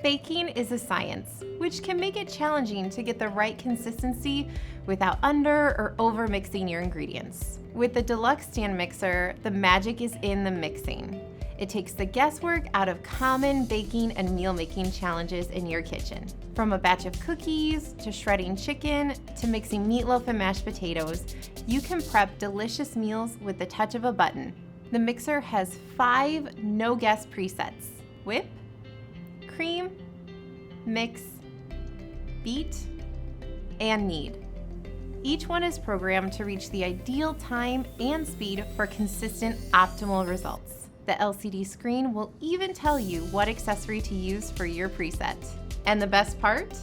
Baking is a science, which can make it challenging to get the right consistency without under or over mixing your ingredients. With the deluxe stand mixer, the magic is in the mixing. It takes the guesswork out of common baking and meal making challenges in your kitchen. From a batch of cookies, to shredding chicken, to mixing meatloaf and mashed potatoes, you can prep delicious meals with the touch of a button. The mixer has 5 no-guess presets: whip, cream, mix, beat, and knead. Each one is programmed to reach the ideal time and speed for consistent, optimal results. The LCD screen will even tell you what accessory to use for your preset. And the best part?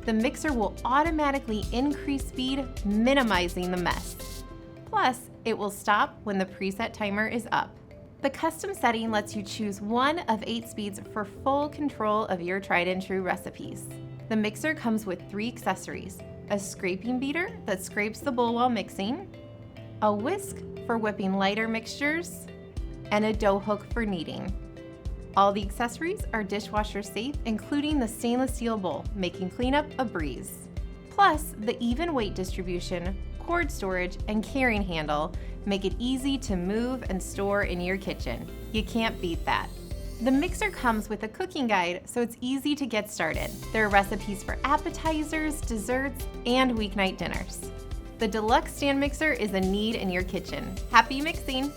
The mixer will automatically increase speed, minimizing the mess. Plus, it will stop when the preset timer is up. The custom setting lets you choose one of 8 speeds for full control of your tried and true recipes. The mixer comes with 3 accessories: a scraping beater that scrapes the bowl while mixing, a whisk for whipping lighter mixtures, and a dough hook for kneading. All the accessories are dishwasher safe, including the stainless steel bowl, making cleanup a breeze. Plus, the even weight distribution, cord storage, and carrying handle make it easy to move and store in your kitchen. You can't beat that. The mixer comes with a cooking guide, so it's easy to get started. There are recipes for appetizers, desserts, and weeknight dinners. The deluxe stand mixer is a need in your kitchen. Happy mixing!